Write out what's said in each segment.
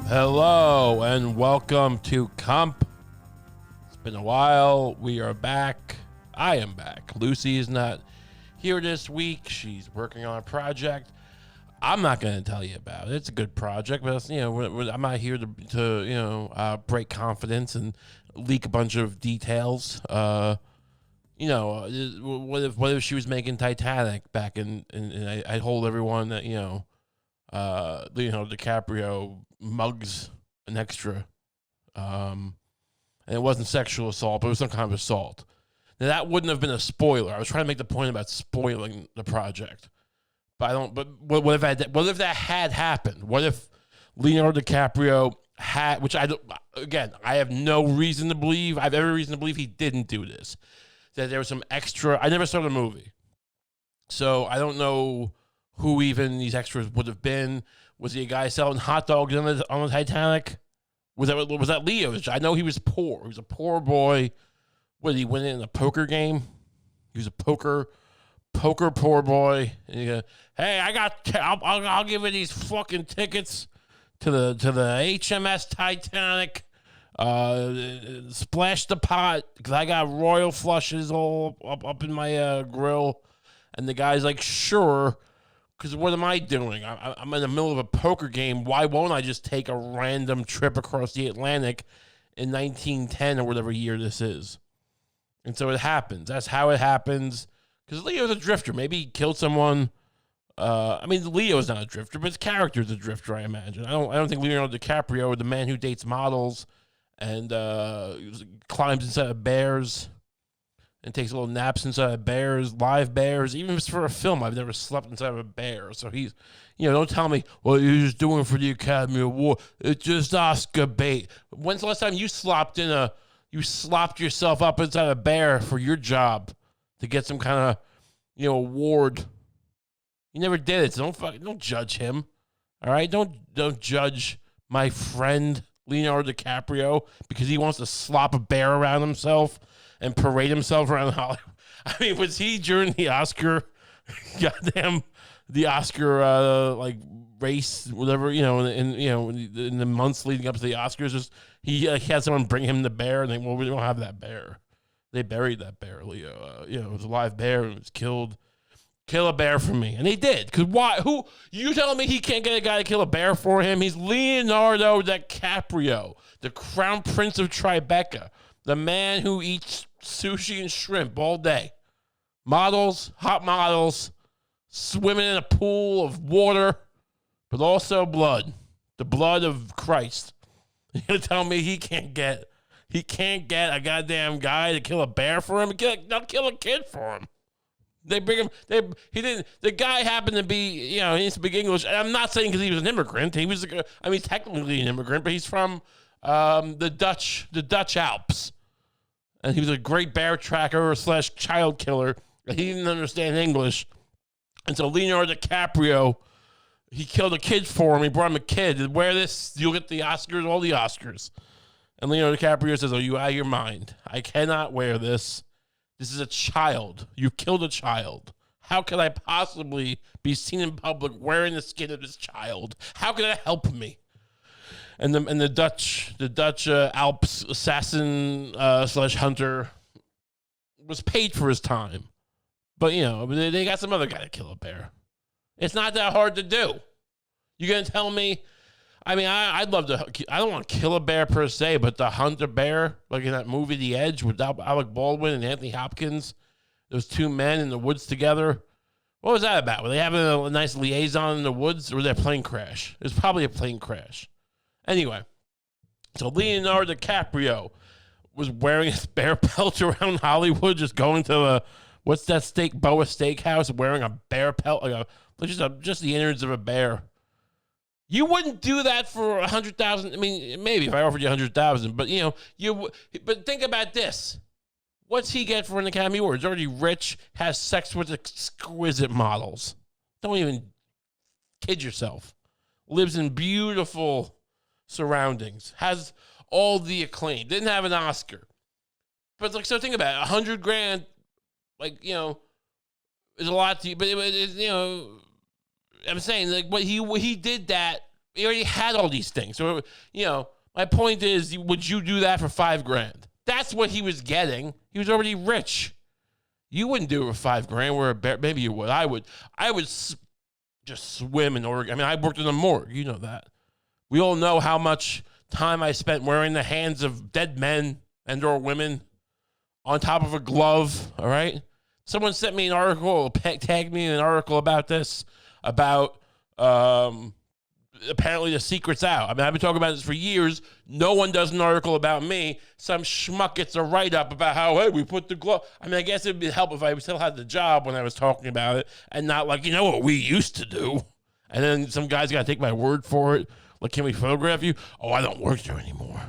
Hello and welcome to Kump. It's been a while. We are back. I am back. Lucy is not here this week. She's working on a project. I'm not going to tell you about it. It's a good project, but it's, I'm not here to break confidence and leak a bunch of details. What if she was making Titanic back and I told everyone that Leonardo DiCaprio mugs an extra, and it wasn't sexual assault, but it was some kind of assault. Now that wouldn't have been a spoiler. I was trying to make the point about spoiling the project, but I don't. But what if that had happened? What if Leonardo DiCaprio had? Which I don't. Again, I have no reason to believe. I have every reason to believe he didn't do this. That there was some extra. I never saw the movie, so I don't know who even these extras would have been. Was he a guy selling hot dogs on the Titanic? Was that Leo's? I know he was poor. He was a poor boy. What, did he win in a poker game? He was a poker poor boy. And he goes, hey, I'll give you these fucking tickets to the HMS Titanic. Splash the pot because I got royal flushes all up in my grill. And the guy's like, sure. Because what am I doing? I'm in the middle of a poker game. Why won't I just take a random trip across the Atlantic in 1910 or whatever year this is? And so it happens. That's how it happens. Because Leo's a drifter. Maybe he killed someone. Leo's not a drifter, but his character's a drifter, I imagine. I don't think Leonardo DiCaprio, the man who dates models and climbs inside of bears and takes little naps inside of bears, live bears. Even if it's for a film, I've never slept inside of a bear. So he's, don't tell me, well, you're just doing it for the Academy Award. It's just Oscar bait. When's the last time you slopped yourself up inside a bear for your job to get some kind of, award? You never did it, so don't judge him. All right? Don't judge my friend Leonardo DiCaprio because he wants to slop a bear around himself and parade himself around Hollywood. I mean, was he during the Oscar, race, whatever, in the months leading up to the Oscars, just he had someone bring him the bear, and we don't have that bear. They buried that bear, Leo. It was a live bear, and it was killed. Kill a bear for me. And they did. Because why? Who? You telling me he can't get a guy to kill a bear for him? He's Leonardo DiCaprio, the crown prince of Tribeca. The man who eats sushi and shrimp all day. Models, hot models, swimming in a pool of water, but also blood. The blood of Christ. You're going to tell me he can't get a goddamn guy to kill a bear for him? They'll kill a kid for him. They bring him, the guy happened to be, he didn't speak English. And I'm not saying because he was an immigrant. He was, technically an immigrant, but he's from the Dutch Alps. And he was a great bear tracker / child killer. He didn't understand English. And so Leonardo DiCaprio, he killed a kid for him. He brought him a kid. Wear this, you'll get the Oscars, all the Oscars. And Leonardo DiCaprio says, are you out of your mind? I cannot wear this. This is a child. You killed a child. How could I possibly be seen in public wearing the skin of this child? How could that help me? And the Dutch Alps assassin / hunter was paid for his time, but they got some other guy to kill a bear. It's not that hard to do. You're gonna tell me? I'd love to. I don't want to kill a bear per se, but to hunt a bear, like in that movie The Edge with Alec Baldwin and Anthony Hopkins, those two men in the woods together. What was that about? Were they having a nice liaison in the woods, or was that a plane crash? It was probably a plane crash. Anyway, so Leonardo DiCaprio was wearing his bear pelt around Hollywood, just going to what's that Boa Steakhouse, wearing a bear pelt, just the innards of a bear. You wouldn't do that for $100,000. Maybe if I offered you $100,000, but but think about this. What's he get for an Academy Award? He's already rich, has sex with exquisite models. Don't even kid yourself. Lives in beautiful surroundings, has all the acclaim, didn't have an Oscar. But so think about it, $100,000, is a lot to you, but I'm saying what he did that He already had all these things. So, my point is, would you do that for $5,000? That's what he was getting. He was already rich. You wouldn't do it for $5,000. Where a bear, maybe you would. I would just swim in Oregon. I mean, I worked in a morgue. You know that. We all know how much time I spent wearing the hands of dead men and or women on top of a glove. All right. Someone sent me an article, tagged me in an article about this, about apparently the secret's out. I mean, I've been talking about this for years. No one does an article about me. Some schmuck gets a write-up about how, hey, we put the glove. I mean, I guess it would help if I still had the job when I was talking about it and not like, what we used to do. And then some guy's got to take my word for it. Like, can we photograph you? Oh, I don't work there anymore.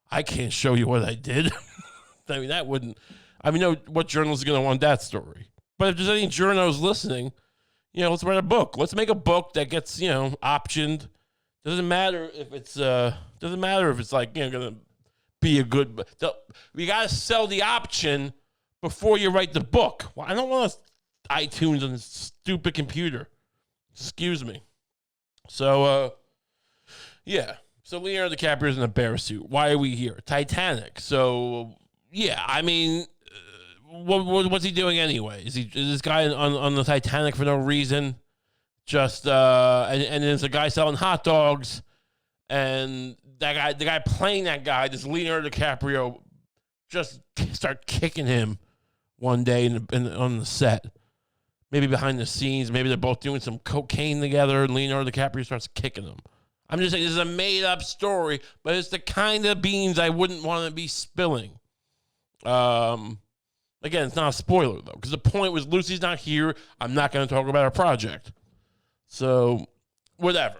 I can't show you what I did. I mean, that wouldn't. I mean, what journalist is going to want that story? But if there's any journos listening, let's write a book. Let's make a book that gets, optioned. Doesn't matter if it's like, going to be a good. We got to sell the option before you write the book. Well, I don't want iTunes on this stupid computer. Excuse me. So, yeah. So Leonardo Dicaprio is in a bear suit. Why are we here? Titanic. So, yeah, I mean, what's he doing anyway? Is this guy on the Titanic for no reason? Just and there's a guy selling hot dogs, and the guy playing that guy, this Leonardo DiCaprio, just start kicking him one day on the set. Maybe behind the scenes, maybe they're both doing some cocaine together, and Leonardo DiCaprio starts kicking him. I'm just saying this is a made-up story, but it's the kind of beans I wouldn't want to be spilling. Again, it's not a spoiler, though, because the point was Lucy's not here. I'm not going to talk about our project. So, whatever.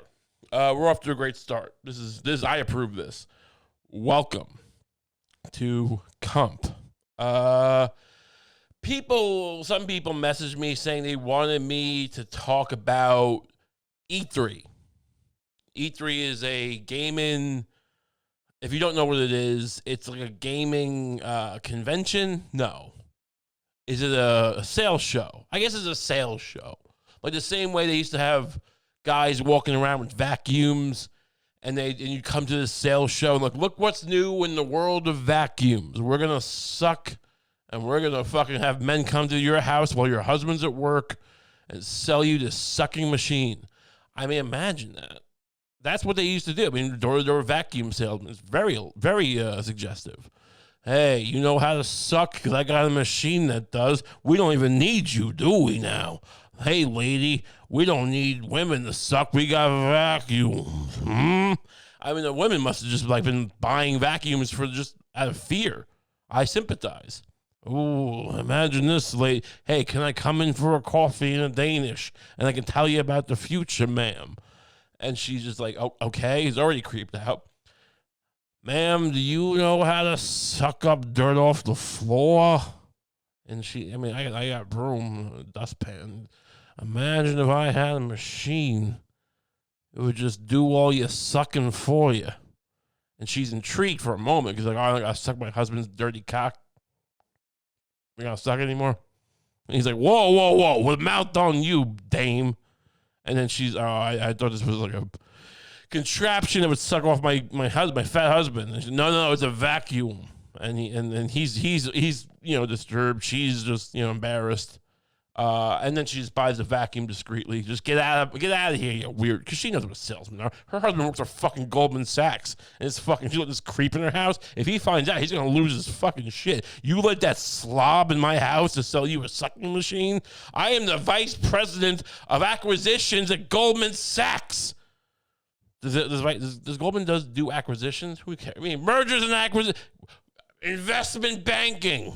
We're off to a great start. I approve this. Welcome to Kump. Some people messaged me saying they wanted me to talk about E3. E3 is a gaming, if you don't know what it is, it's like a gaming convention. No. Is it a sales show? I guess it's a sales show. Like the same way they used to have guys walking around with vacuums and you come to this sales show and look what's new in the world of vacuums. We're going to suck and we're going to fucking have men come to your house while your husband's at work and sell you this sucking machine. I mean, imagine that. That's what they used to do. I mean, door-to-door vacuum salesman. It's very, very suggestive. Hey, you know how to suck because I got a machine that does. We don't even need you, do we now? Hey, lady, we don't need women to suck. We got vacuums. I mean, the women must have just been buying vacuums for just out of fear. I sympathize. Ooh, imagine this, lady. Hey, can I come in for a coffee in a Danish? And I can tell you about the future, ma'am. And she's just like, oh, okay. He's already creeped out. Ma'am, do you know how to suck up dirt off the floor? And I got broom, dustpan. Imagine if I had a machine. It would just do all your sucking for you. And she's intrigued for a moment because I got to suck my husband's dirty cock. We got to suck anymore? And he's like, whoa, with mouth on you, dame. And then she's, I thought this was like a contraption that would suck off my husband, my fat husband. And she, no, it's a vacuum. And he's disturbed. She's just embarrassed. And then she just buys a vacuum discreetly. Just get out of here, you weird. Because she knows what a salesman are. Her husband works for fucking Goldman Sachs, and she let this creep in her house. If he finds out, he's gonna lose his fucking shit. You let that slob in my house to sell you a sucking machine? I am the vice president of acquisitions at Goldman Sachs. Does Goldman do acquisitions? Who cares? I mean, mergers and acquisitions, investment banking.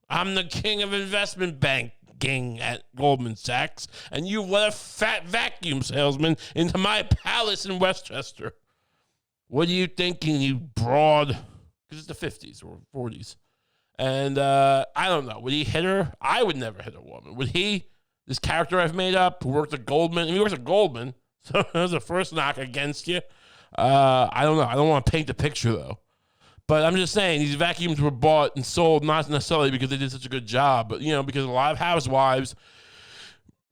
I'm the king of investment banking at Goldman Sachs, and you let a fat vacuum salesman into my palace in Westchester. What are you thinking, you broad? Because it's the 50s or 40s. And I don't know. Would he hit her? I would never hit a woman. Would he? This character I've made up who worked at Goldman. He works at Goldman, so there's a first knock against you. I don't know. I don't want to paint the picture, though. But I'm just saying, these vacuums were bought and sold not necessarily because they did such a good job, but, because a lot of housewives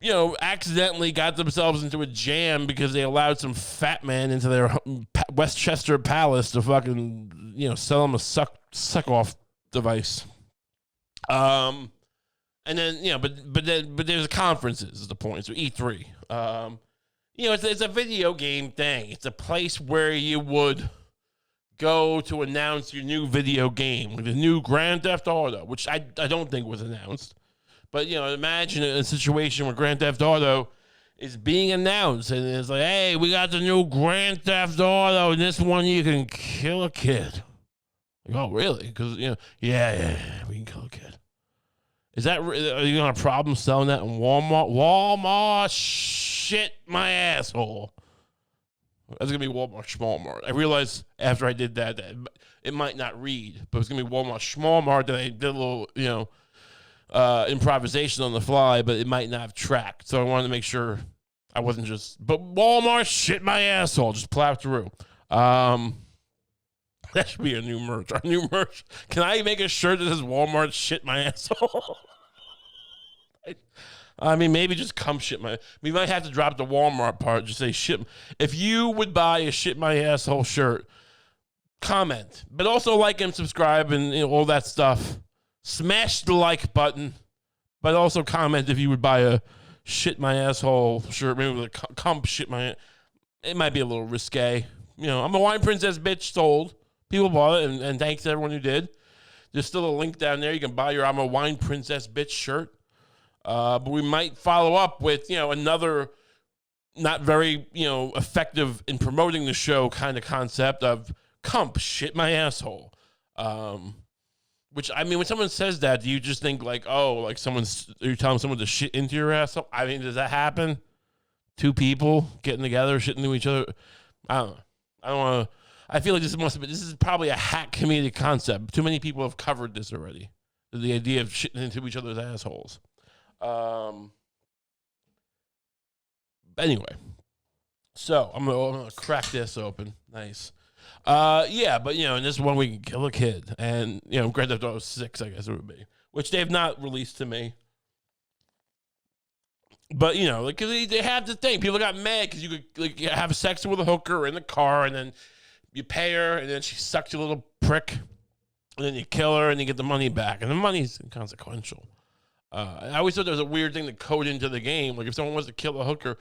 accidentally got themselves into a jam because they allowed some fat man into their Westchester Palace to fucking, sell them a suck-off device. And then, but there's conferences is the point. So E3. It's a video game thing. It's a place where you would go to announce your new video game, like the new Grand Theft Auto, which I don't think was announced. But, imagine a situation where Grand Theft Auto is being announced, and it's like, hey, we got the new Grand Theft Auto, and this one you can kill a kid. Like, oh, really? Because, yeah, we can kill a kid. Are you going to have a problem selling that in Walmart? Walmart, shit my asshole. That's going to be Walmart Schmalmart. I realized after I did that it might not read, but it's going to be Walmart Schmalmart that I did a little, improvisation on the fly, but it might not have tracked. So I wanted to make sure I wasn't but Walmart shit my asshole, just plow through. That should be a new merch. Our new merch. Can I make a shirt that says Walmart shit my asshole? I mean, maybe just shit my. We might have to drop the Walmart part. Just say shit. If you would buy a shit my asshole shirt, comment, but also like and subscribe and all that stuff. Smash the like button, but also comment if you would buy a shit my asshole shirt, maybe with a Kump shit my. It might be a little risque. I'm a wine princess bitch sold. People bought it, and thanks to everyone who did. There's still a link down there. You can buy your I'm a wine princess bitch shirt. But we might follow up with, another not very, effective in promoting the show kind of concept of Kump shit my asshole. Which, I mean, when someone says that, do you just think like, oh, like you're telling someone to shit into your asshole? I mean, does that happen? Two people getting together, shitting into each other? I don't know. I don't want to. I feel like this is probably a hack comedic concept. Too many people have covered this already. The idea of shitting into each other's assholes. Anyway, so I'm gonna crack this open. Nice. Yeah, but in this one we can kill a kid, and Grand Theft Auto 6, I guess it would be, which they have not released to me. But because they have the thing, people got mad because you could have sex with a hooker in the car, and then you pay her, and then she sucks you, a little prick, and then you kill her, and you get the money back, and the money's inconsequential. I always thought there was a weird thing to code into the game. Like if someone wants to kill a hooker,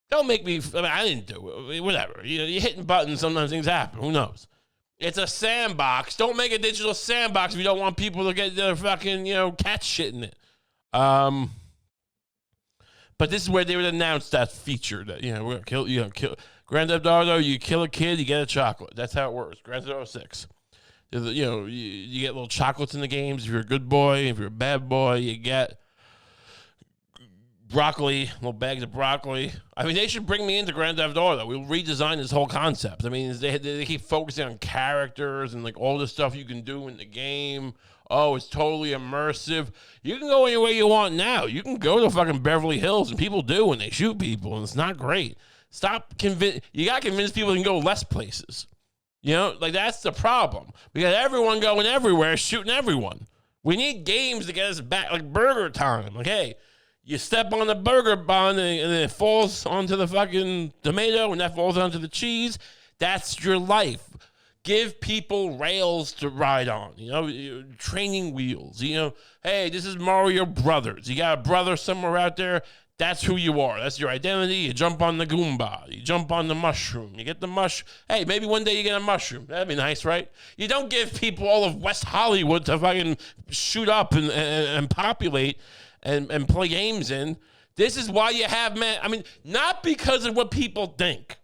don't make me. I didn't do it. Whatever. You're hitting buttons. Sometimes things happen. Who knows? It's a sandbox. Don't make a digital sandbox if you don't want people to get their fucking cat shit in it. But this is where they would announce that feature that we're gonna kill Grand Theft Auto. You kill a kid, you get a chocolate. That's how it works. Grand Theft Auto 6. You get little chocolates in the games. If you're a good boy, if you're a bad boy, you get broccoli, little bags of broccoli. I mean, they should bring me into Grand Theft Auto. We'll redesign this whole concept. I mean, they keep focusing on characters and like all the stuff you can do in the game. Oh, it's totally immersive. You can go any way you want now. You can go to fucking Beverly Hills, and people do, and they shoot people, and it's not great. You got to convince people they can go less places. That's the problem. We got everyone going everywhere, shooting everyone. We need games to get us back, like Burger Time. Like, hey, you step on the burger bun and it falls onto the fucking tomato and that falls onto the cheese. That's your life. Give people rails to ride on, training wheels. Hey, this is Mario Brothers. You got a brother somewhere out there. That's who you are. That's your identity. You jump on the Goomba. You jump on the mushroom. You get the Hey, maybe one day you get a mushroom. That'd be nice, right? You don't give people all of West Hollywood to fucking shoot up and populate and play games in. This is why you have not because of what people think.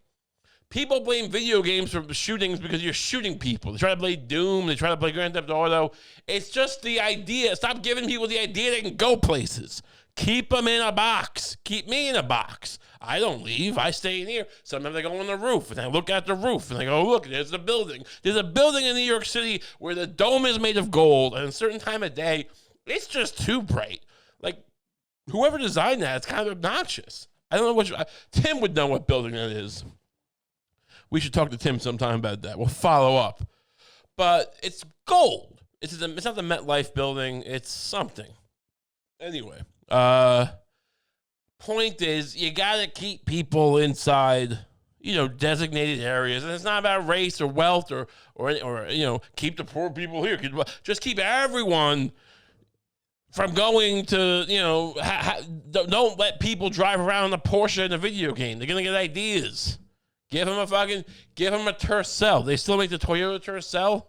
People blame video games for shootings because you're shooting people. They try to play Doom. They try to play Grand Theft Auto. It's just the idea. Stop giving people the idea they can go places. Keep them in a box. Keep me in a box. I don't leave. I stay in here. Sometimes I go on the roof, and I look at the roof, and I go, look, there's the building. There's a building in New York City where the dome is made of gold, and at a certain time of day, it's just too bright. Like, whoever designed that, it's kind of obnoxious. I don't know Tim would know what building that is. We should talk to Tim sometime about that. We'll follow up. But it's gold. It's not the MetLife building. It's something. Anyway. Point is, you got to keep people inside, designated areas. And it's not about race or wealth or keep the poor people here. Just keep everyone from going to, don't let people drive around a Porsche in a video game. They're going to get ideas. Give them a Tercel. They still make the Toyota Tercel?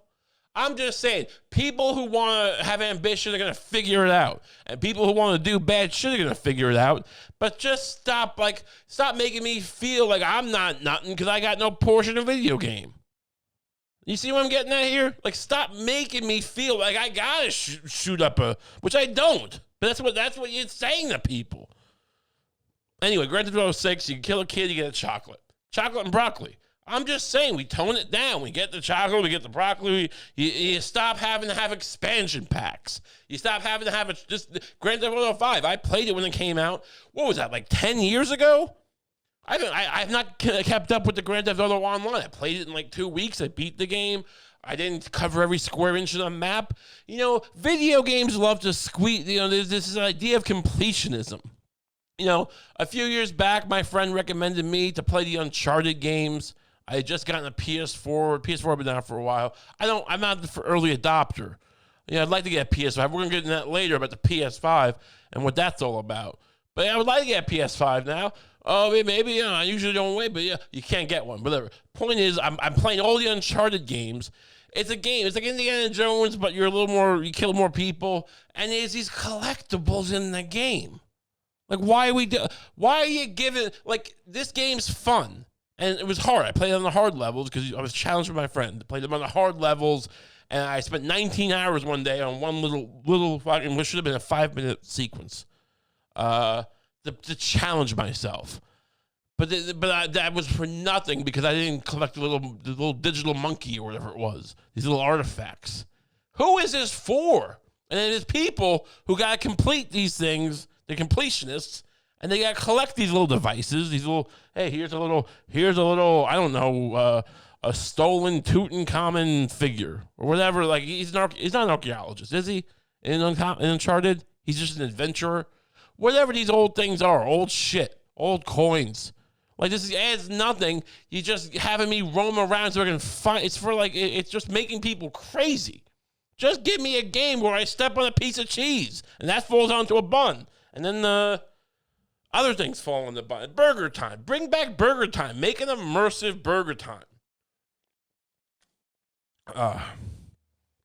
I'm just saying, people who want to have ambition are going to figure it out. And people who want to do bad shit are going to figure it out. But just stop making me feel like I'm not nothing because I got no Porsche in a video game. You see what I'm getting at here? Stop making me feel like I got to shoot up which I don't. But that's what you're saying to people. Anyway, Grand Theft Auto 6, you can kill a kid, you get a chocolate. Chocolate and broccoli. I'm just saying, we tone it down. We get the chocolate, we get the broccoli. You stop having to have expansion packs. You stop having to have just Grand Theft Auto 5. I played it when it came out. What was that, 10 years ago? I've not kept up with the Grand Theft Auto Online. I played it in 2 weeks. I beat the game. I didn't cover every square inch of the map. Video games love to squeeze. There's this idea of completionism. A few years back, my friend recommended me to play the Uncharted games. I had just gotten a PS4. PS4 had been out for a while. I'm not the early adopter. I'd like to get a PS5. We're going to get into that later about the PS5 and what that's all about. But I would like to get a PS5 now. Oh, maybe, I usually don't wait, but yeah, you can't get one. Whatever. Point is, I'm playing all the Uncharted games. It's a game. It's like Indiana Jones, but you kill more people. And there's these collectibles in the game. Why are you giving, this game's fun. And it was hard. I played on the hard levels because I was challenged with my friend. I played them on the hard levels, and I spent 19 hours one day on one little fucking, which should have been a 5-minute sequence, to challenge myself. But that was for nothing because I didn't collect the little digital monkey or whatever it was. These little artifacts. Who is this for? And then there's people who got to complete these things. They're completionists. And they got to collect these little devices, hey, here's a little, I don't know, a stolen Tutankhamun figure or whatever. He's not an archaeologist, is he? In Uncharted? He's just an adventurer. Whatever these old things are, old shit, old coins. This adds nothing. You just having me roam around so I can find, it's just making people crazy. Just give me a game where I step on a piece of cheese and that falls onto a bun. And then other things fall in the bun. Burger time. Bring back burger time. Make an immersive burger time.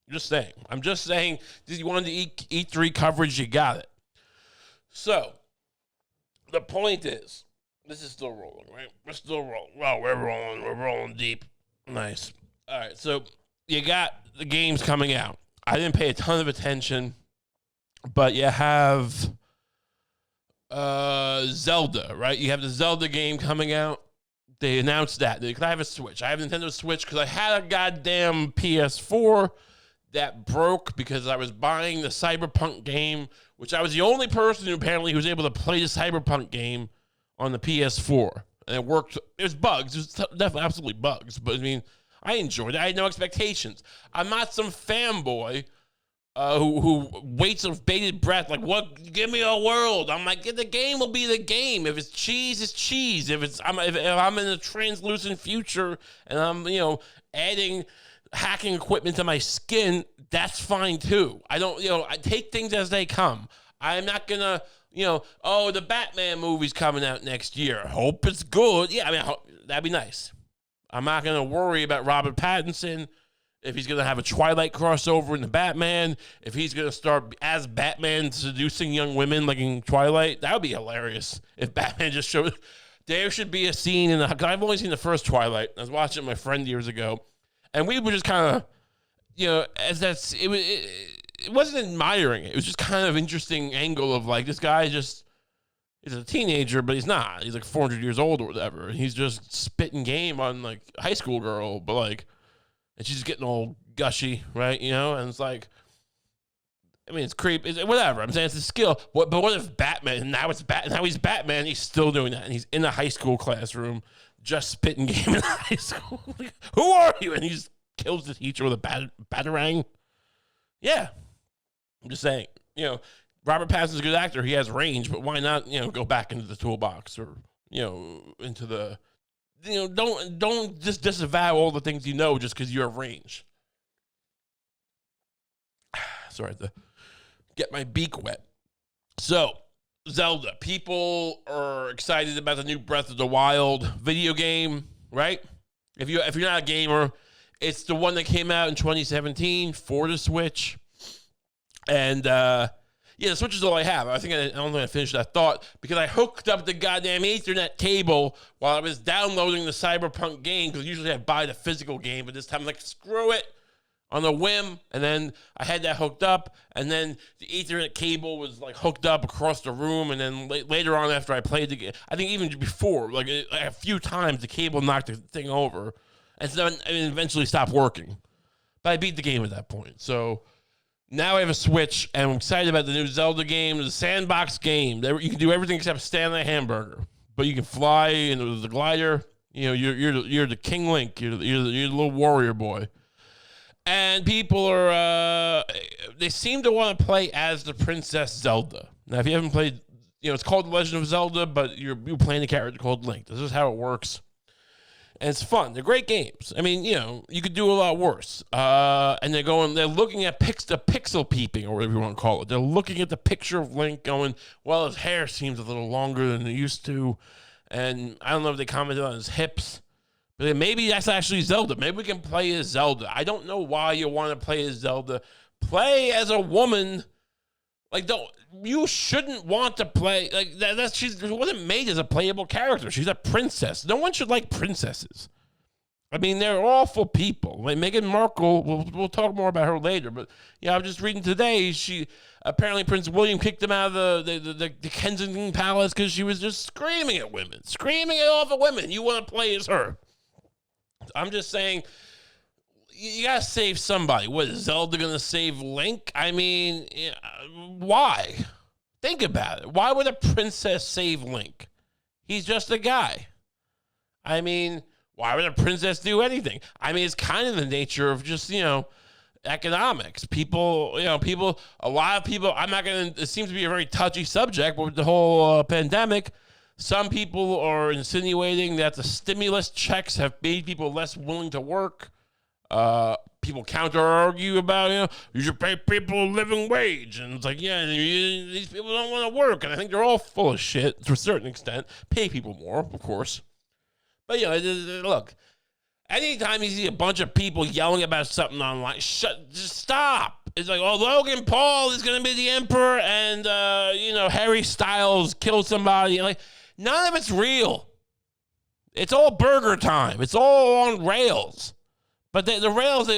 Just saying. I'm just saying, if you wanted to E3 coverage, you got it. So, the point is, this is still rolling, right? We're still rolling. Well, we're rolling. We're rolling deep. Nice. All right, so you got the games coming out. I didn't pay a ton of attention, but you have Zelda, right? You have the Zelda game coming out. They announced that. I have a Switch. I have a Nintendo Switch because I had a goddamn PS4 that broke because I was buying the Cyberpunk game, which I was the only person who apparently was able to play the Cyberpunk game on the PS4. And it worked. There's bugs. There's definitely absolutely bugs. But, I enjoyed it. I had no expectations. I'm not some fanboy who waits with bated breath, what? Give me a world. I'm the game will be the game. If it's cheese, it's cheese. If I'm in a translucent future and I'm adding hacking equipment to my skin, that's fine too. I don't I take things as they come. I'm not gonna the Batman movie's coming out next year. Hope it's good. Yeah, that'd be nice. I'm not gonna worry about Robert Pattinson. If he's going to have a Twilight crossover in the Batman, if he's going to start as Batman seducing young women like in Twilight, that would be hilarious. If Batman just showed, there should be a scene because I've only seen the first Twilight. I was watching it with my friend years ago, and we were just kind of, it wasn't admiring it. It was just kind of interesting angle of this guy he's a teenager, but he's not. He's 400 years old or whatever. And he's just spitting game on a high school girl, but and she's getting all gushy, right? And it's it's creepy. It's whatever. I'm saying it's a skill. But what if Batman, now he's Batman, he's still doing that. And he's in a high school classroom just spitting game in high school. Who are you? And he just kills the teacher with a batarang. Yeah. I'm just saying, Robert Pattinson's a good actor. He has range, but why not, go back into the toolbox or, into the, don't just disavow all the things just because you have range. Sorry, I had to get my beak wet. So, Zelda. People are excited about the new Breath of the Wild video game, right? If you're not a gamer, it's the one that came out in 2017 for the Switch. And, the Switch is all I have. I don't think I finished that thought because I hooked up the goddamn Ethernet cable while I was downloading the Cyberpunk game, because usually I buy the physical game, but this time I'm like, screw it, on a whim. And then I had that hooked up, and then the Ethernet cable was like hooked up across the room, and then later on after I played the game, I think even before, like a few times, the cable knocked the thing over, and so it eventually stopped working. But I beat the game at that point, so... Now I have a Switch, and I'm excited about the new Zelda game, the sandbox game. You can do everything except stand on a hamburger, but you can fly into the glider. You're the King Link. You're the little warrior boy. And people are they seem to want to play as the Princess Zelda. Now, if you haven't played, it's called The Legend of Zelda, but you're playing a character called Link. This is how it works. And it's fun. They're great games. I mean, you could do a lot worse. And they're looking at pixel peeping, or whatever you want to call it. They're looking at the picture of Link going, well, his hair seems a little longer than it used to. And I don't know if they commented on his hips. But maybe that's actually Zelda. Maybe we can play as Zelda. I don't know why you want to play as Zelda. Play as a woman. Like, you shouldn't want to play like that. She wasn't made as a playable character. She's a princess. No one should like princesses. I mean, they're awful people. Like Meghan Markle, we'll talk more about her later. But I'm just reading today. She apparently Prince William kicked him out of the Kensington Palace because she was just screaming at women, screaming it off at women. You want to play as her? I'm just saying. You gotta save somebody. What, is Zelda gonna save Link? I mean, why? Think about it. Why would a princess save Link? He's just a guy. I mean, why would a princess do anything? I mean, it's kind of the nature of just, economics. People, a lot of people, it seems to be a very touchy subject, but with the whole pandemic, some people are insinuating that the stimulus checks have made people less willing to work. People counter-argue about, you should pay people a living wage. And it's like, these people don't want to work. And I think they're all full of shit to a certain extent. Pay people more, of course. But, look, anytime you see a bunch of people yelling about something online, just stop. It's like, Logan Paul is going to be the emperor, and, Harry Styles killed somebody. Like, none of it's real. It's all burger time. It's all on rails. But the rails,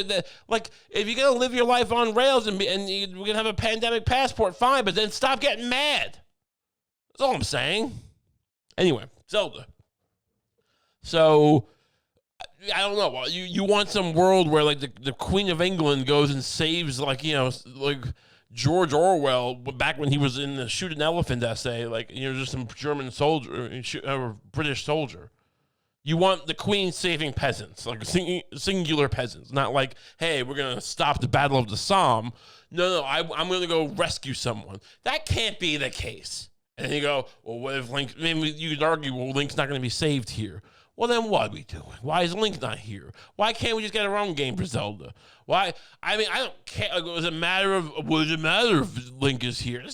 like, if you're going to live your life on rails and we're going to have a pandemic passport, fine, but then stop getting mad. That's all I'm saying. Anyway, Zelda. So, I don't know. You want some world where, like, the Queen of England goes and saves, like George Orwell back when he was in the Shoot an Elephant essay, like, just some German soldier, or British soldier. You want the queen saving peasants, like singular peasants, not like, hey, we're going to stop the Battle of the Somme. No, I'm going to go rescue someone. That can't be the case. And then you go, well, what if Link, maybe you could argue, well, Link's not going to be saved here. Well, then what are we doing? Why is Link not here? Why can't we just get our own game for Zelda? Why? I mean, I don't care. Does it matter if Link is here? I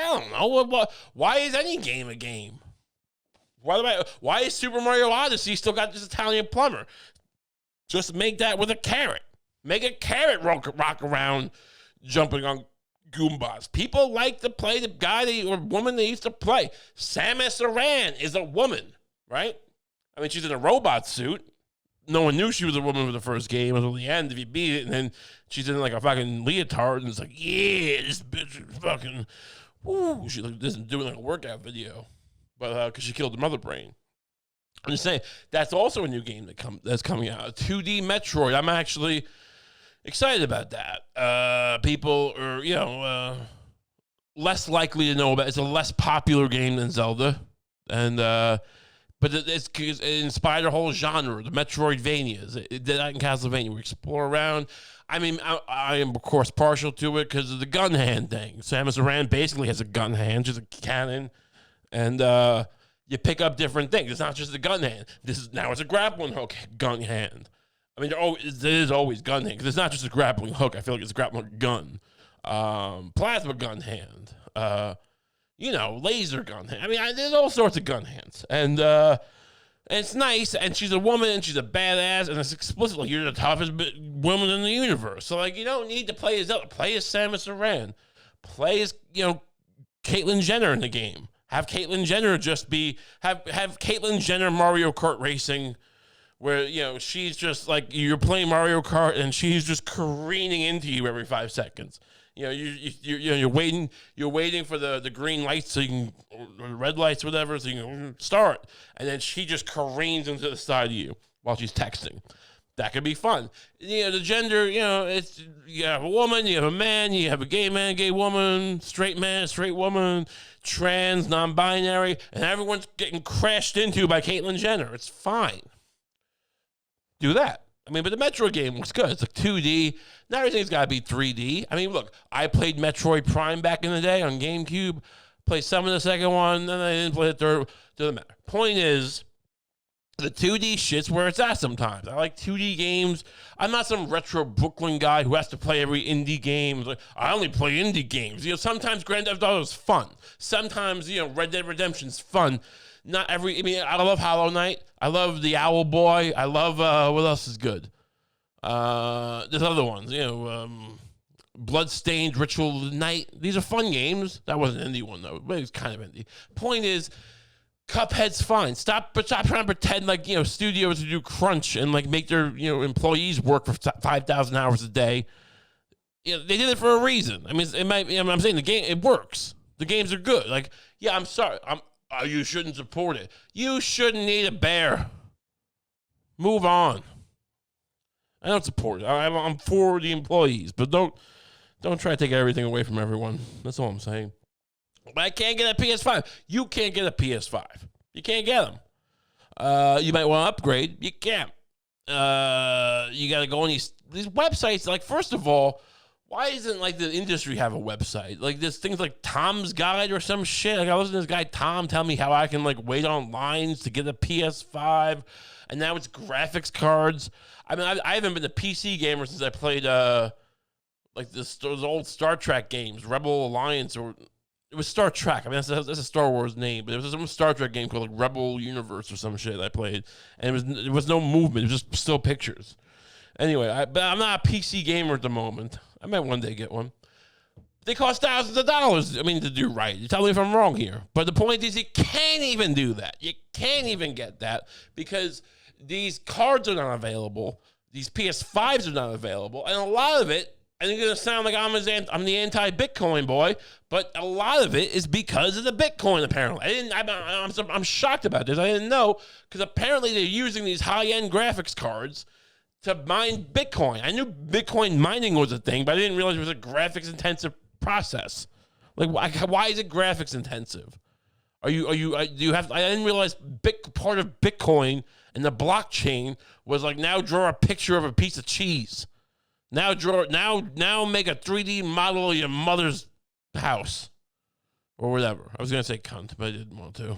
don't know. Why is any game a game? Why is Super Mario Odyssey still got this Italian plumber? Just make that with a carrot. Make a carrot rock around jumping on Goombas. People like to play the guy or woman they used to play. Samus Aran is a woman, right? I mean, she's in a robot suit. No one knew she was a woman for the first game until the end if you beat it. And then she's in like a fucking leotard and it's like, yeah, this bitch is fucking, woo. She isn't doing like a workout video. But because she killed the mother brain. I'm just saying, that's also a new game that's coming out. A 2D Metroid. I'm actually excited about that. People are, less likely to know about it. It's a less popular game than Zelda. And But it inspired a whole genre, the Metroidvanias. It did that in Castlevania. We explore around. I mean, I am, of course, partial to it because of the gun hand thing. Samus Aran basically has a gun hand, just a cannon. And you pick up different things. It's not just a gun hand. Now it's a grappling hook gun hand. I mean, it is always gun hand because it's not just a grappling hook. I feel like it's a grappling gun. Plasma gun hand. Laser gun hand. I mean, there's all sorts of gun hands. And it's nice, and she's a woman, and she's a badass, and it's explicitly, you're the toughest woman in the universe. So, you don't need to play as Zelda. Play as Samus Aran. Play as, Caitlyn Jenner in the game. Have Caitlyn Jenner have Caitlyn Jenner Mario Kart Racing, where, she's just you're playing Mario Kart, and she's just careening into you every 5 seconds. You're waiting for the green lights so you can, or red lights, whatever, so you can start, and then she just careens into the side of you while she's texting. That could be fun. The gender, it's you have a woman, you have a man, you have a gay man, gay woman, straight man, straight woman, trans, non-binary, and everyone's getting crashed into by Caitlyn Jenner. It's fine. Do that. I mean, but the Metroid game looks good. It's 2D. Not everything's got to be 3D. I mean, look, I played Metroid Prime back in the day on GameCube. Played some of the second one, and I didn't play the third. Doesn't matter. Point is, the 2D shit's where it's at sometimes. I like 2D games. I'm not some retro Brooklyn guy who has to play every indie game. I only play indie games. Sometimes Grand Theft Auto is fun. Sometimes, Red Dead Redemption's fun. Not every. I mean, I love Hollow Knight. I love the Owl Boy. I love what else is good? There's other ones. Bloodstained Ritual of the Night. These are fun games. That wasn't an indie one though, but it's kind of indie. Point is, Cuphead's fine. Stop trying to pretend like studios do crunch and make their employees work for 5,000 hours a day. They did it for a reason. I mean, it might. I'm saying the game, it works. The games are good. I'm sorry. You shouldn't support it. You shouldn't need a bear. Move on. I don't support it. I'm for the employees, but don't try to take everything away from everyone. That's all I'm saying. But I can't get a PS5. You can't get a PS5. You can't get them. You might want to upgrade. You can't. You got to go on these websites. First of all, why isn't the industry have a website? There's things like Tom's Guide or some shit. I listen to this guy Tom tell me how I can wait on lines to get a PS5, and now it's graphics cards. I mean, I haven't been a PC gamer since I played those old Star Trek games, Rebel Alliance, or it was Star Trek. I mean, that's a Star Wars name, but there was some Star Trek game called Rebel Universe or some shit I played, and there was no movement. It was just still pictures. Anyway, but I'm not a PC gamer at the moment. I might one day get one. They cost thousands of dollars, to do right. You tell me if I'm wrong here. But the point is, you can't even do that. You can't even get that because these cards are not available. These PS5s are not available. And a lot of it, and it's going to sound like I'm the anti-Bitcoin boy, but a lot of it is because of the Bitcoin, apparently. I'm shocked about this. I didn't know, because apparently they're using these high-end graphics cards to mine Bitcoin. I knew Bitcoin mining was a thing, but I didn't realize it was a graphics-intensive process. Why is it graphics-intensive? Do you have? I didn't realize part of Bitcoin and the blockchain was now draw a picture of a piece of cheese. Now make a 3D model of your mother's house or whatever. I was gonna say cunt, but I didn't want to.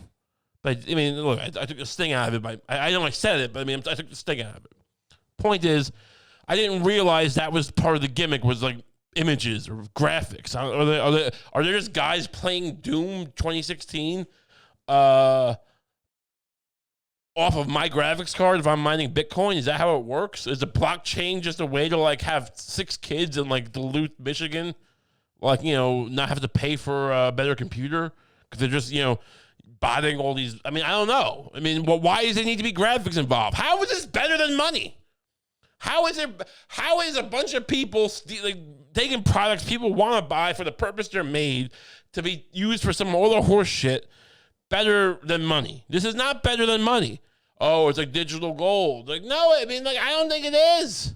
But look, I took the sting out of it. I know I said it, but I took the sting out of it. Point is, I didn't realize that was part of the gimmick, was images or graphics. Are there just guys playing Doom 2016 off of my graphics card if I'm mining Bitcoin? Is that how it works? Is the blockchain just a way to have 6 kids in Duluth, Michigan, not have to pay for a better computer because they're just botting all these? I don't know. Why does there need to be graphics involved? How is this better than money? How is a bunch of people taking products people want to buy for the purpose they're made to be used for some other horse shit better than money? This is not better than money. Oh, it's digital gold. No, I don't think it is.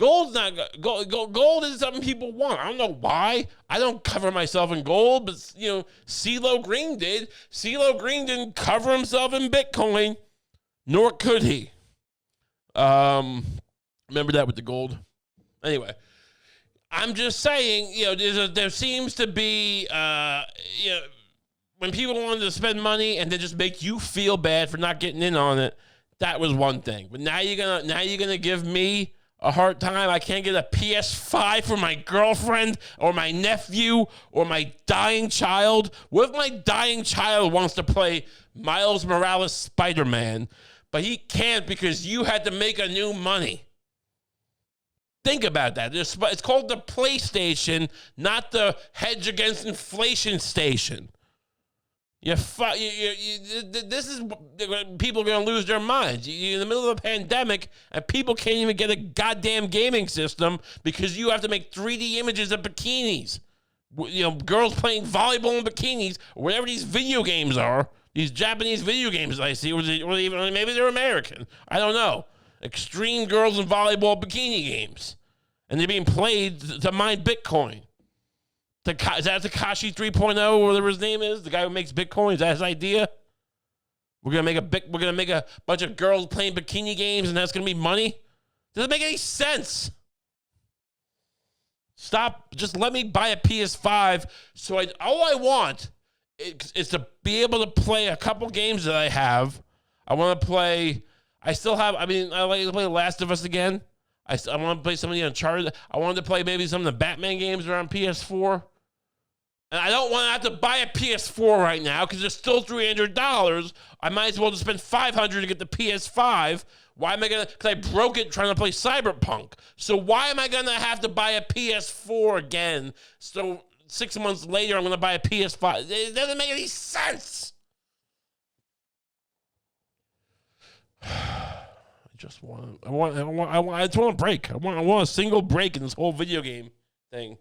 Gold's not gold is something people want. I don't know why. I don't cover myself in gold, but CeeLo Green did. CeeLo Green didn't cover himself in Bitcoin, nor could he. Remember that with the gold. Anyway, I'm just saying, there seems to be, when people wanted to spend money and they just make you feel bad for not getting in on it, that was one thing. But now you're gonna give me a hard time. I can't get a PS5 for my girlfriend or my nephew or my dying child. What if my dying child wants to play Miles Morales Spider-Man, but he can't because you had to make a new money? Think about that. It's called the PlayStation, not the Hedge Against Inflation station. This is when people are going to lose their minds. You're in the middle of a pandemic, and people can't even get a goddamn gaming system because you have to make 3D images of bikinis. Girls playing volleyball in bikinis, or whatever these video games are. These Japanese video games I see, maybe they're American. I don't know. Extreme girls in volleyball bikini games. And they're being played to mine Bitcoin. Is that Takashi 3.0, or whatever his name is? The guy who makes Bitcoin? Is that his idea? We're gonna make a bunch of girls playing bikini games, and that's gonna be money? Doesn't make any sense. Stop. Just let me buy a PS5. All I want is to be able to play a couple games that I have. I want to play. I like to play The Last of Us again. I want to play some of the Uncharted. I wanted to play maybe some of the Batman games that are on PS4. And I don't want to have to buy a PS4 right now because it's still $300. I might as well just spend $500 to get the PS5. Why am I going to? Because I broke it trying to play Cyberpunk. So why am I going to have to buy a PS4 again? So 6 months later, I'm going to buy a PS5. It doesn't make any sense. I just want a break. I want a single break in this whole video game thing.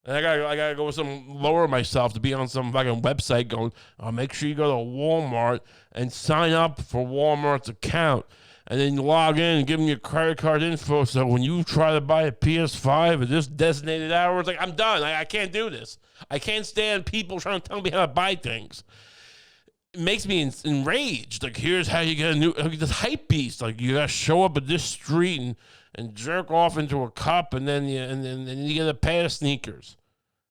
And I gotta go lower myself to be on some fucking website going, make sure you go to Walmart and sign up for Walmart's account. And then you log in and give them your credit card info. So when you try to buy a PS5 at this designated hour, it's like, I'm done. I can't do this. I can't stand people trying to tell me how to buy things. It makes me enraged. Like, here's how you get this hype beast. Like, you gotta show up at this street and jerk off into a cup, and then you get a pair of sneakers.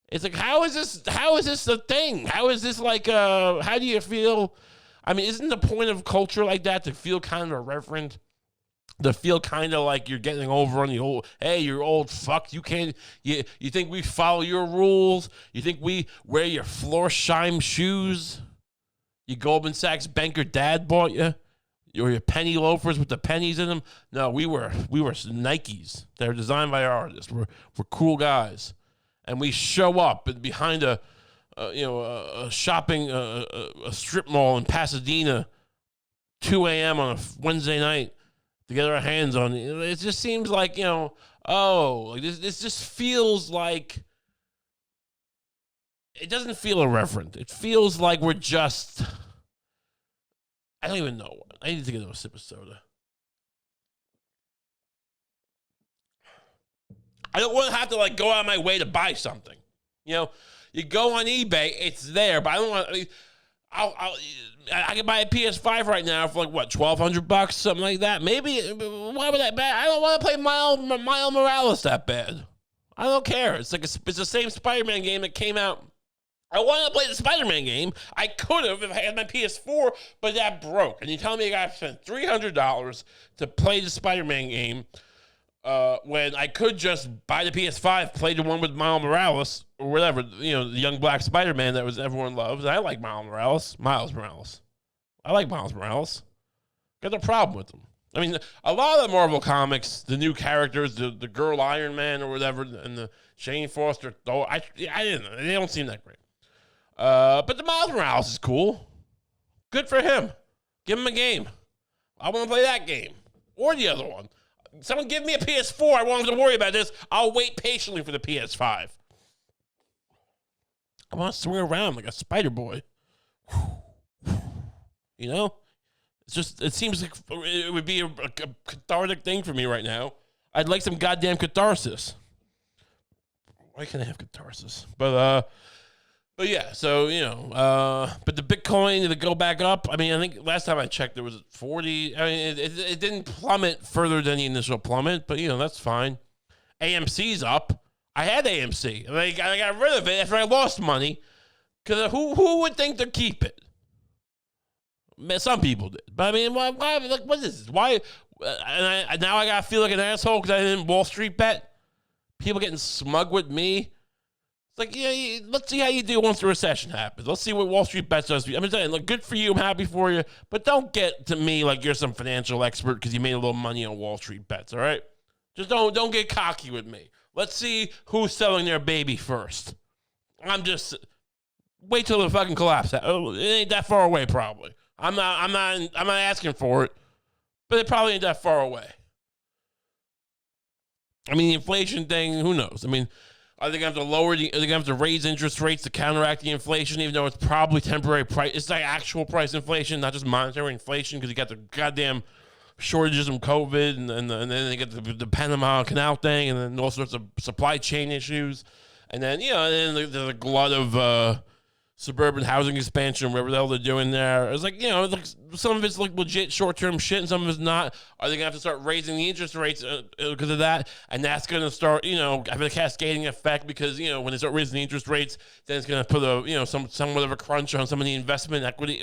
It's like, how is this a thing? How is this like how do you feel? I mean, isn't the point of culture like that to feel kind of irreverent? To feel kind of like you're getting over on the old, hey, you're old fuck. You think we follow your rules? You think we wear your Florsheim shoes? Your Goldman Sachs banker dad bought you? Or your penny loafers with the pennies in them? No, we were Nikes. They're designed by artists. We're cool guys, and we show up behind a shopping a strip mall in Pasadena, 2 a.m. on a Wednesday night to get our hands on it. It just seems like this just feels like it doesn't feel irreverent. It feels like we're just. I don't even know. I need to get a sip of soda. I don't want to have to go out of my way to buy something. You go on eBay, it's there, but I don't want. I can buy a PS5 right now for $1,200, something like that. Maybe why would that bad? I don't want to play Miles Morales that bad. I don't care. It's the same Spider-Man game that came out. I wanted to play the Spider-Man game. I could have if I had my PS4, but that broke. And you tell me I got to spend $300 to play the Spider-Man game when I could just buy the PS5, play the one with Miles Morales or whatever, the young black Spider-Man that everyone loves. I like Miles Morales. I like Miles Morales. Got no problem with them. I mean, a lot of the Marvel comics, the new characters, the girl Iron Man or whatever, and the Jane Foster, they don't seem that great. But the Miles Morales is cool. Good for him. Give him a game. I want to play that game. Or the other one. Someone give me a PS4. I won't have to worry about this. I'll wait patiently for the PS5. I want to swing around like a spider boy. It's just, it seems like it would be a cathartic thing for me right now. I'd like some goddamn catharsis. Why can't I have catharsis? But yeah, so, but the Bitcoin, did it go back up? I mean, I think last time I checked, there was 40. I mean, it didn't plummet further than the initial plummet, but, that's fine. AMC's up. I had AMC. And I got rid of it after I lost money. Because who would think to keep it? Some people did. But, I mean, why like, what is this? Why? And now I got to feel like an asshole because I didn't Wall Street bet? People getting smug with me. It's like, let's see how you do once the recession happens. Let's see what Wall Street bets does for you. I'm saying, look, good for you. I'm happy for you. But don't get to me like you're some financial expert because you made a little money on Wall Street bets, all right? Just don't get cocky with me. Let's see who's selling their baby first. Wait till the fucking collapse. It ain't that far away, probably. I'm not asking for it, but it probably ain't that far away. I mean, the inflation thing, who knows? I mean, are they going to have to raise interest rates to counteract the inflation, even though it's probably temporary price? It's like actual price inflation, not just monetary inflation, because you got the goddamn shortages from COVID, and then they get the Panama Canal thing, and then all sorts of supply chain issues. And then, then there's a glut of suburban housing expansion, whatever the hell they're doing there. It's like, some of it's like legit short-term shit and some of it's not. Are they going to have to start raising the interest rates because of that? And that's going to start, having a cascading effect because, when they start raising the interest rates, then it's going to put a, somewhat of a crunch on some of the investment equity.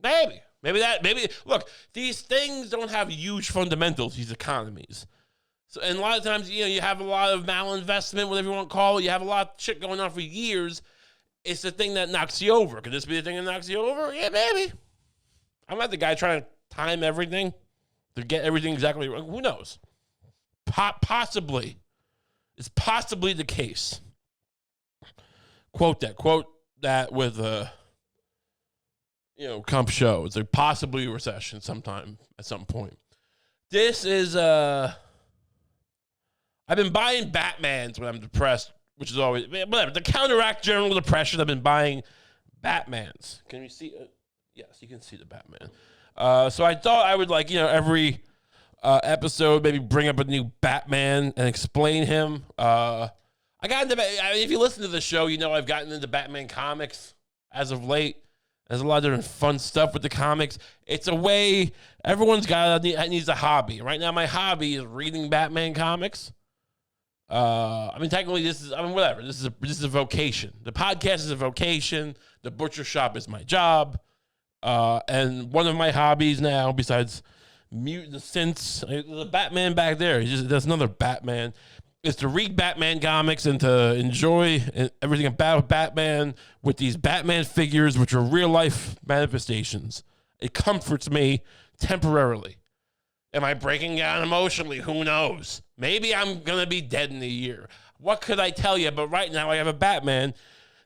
Maybe. Look, these things don't have huge fundamentals, these economies. So, and a lot of times, you have a lot of malinvestment, whatever you want to call it. You have a lot of shit going on for years. It's the thing that knocks you over. Could this be the thing that knocks you over? Yeah, maybe. I'm not the guy trying to time everything to get everything exactly right. Who knows? Possibly. It's possibly the case. Quote that with Kump show. It's like possibly a recession sometime at some point. This is I've been buying Batmans when I'm depressed, which is always whatever. To counteract general depression, I've been buying Batmans. Can you see? Yes, you can see the Batman. So I thought I would every episode maybe bring up a new Batman and explain him. I got into. If you listen to the show, I've gotten into Batman comics as of late. There's a lot of different fun stuff with the comics. It's a way everyone's needs a hobby. Right now, my hobby is reading Batman comics. Technically, whatever. This is a vocation. The podcast is a vocation. The butcher shop is my job. And one of my hobbies now, besides mutant synths, the Batman back there. There's another Batman. Is to read Batman comics and to enjoy everything about Batman with these Batman figures, which are real life manifestations. It comforts me temporarily. Am I breaking down emotionally? Who knows? Maybe I'm going to be dead in a year. What could I tell you? But right now I have a Batman.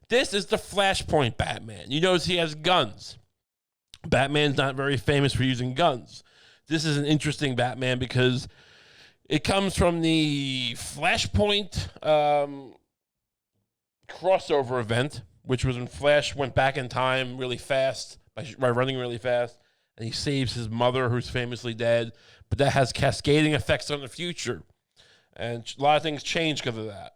This is the Flashpoint Batman. You notice he has guns. Batman's not very famous for using guns. This is an interesting Batman because it comes from the Flashpoint crossover event, which was when Flash went back in time really fast by running really fast, and he saves his mother, who's famously dead. But that has cascading effects on the future, and a lot of things change because of that.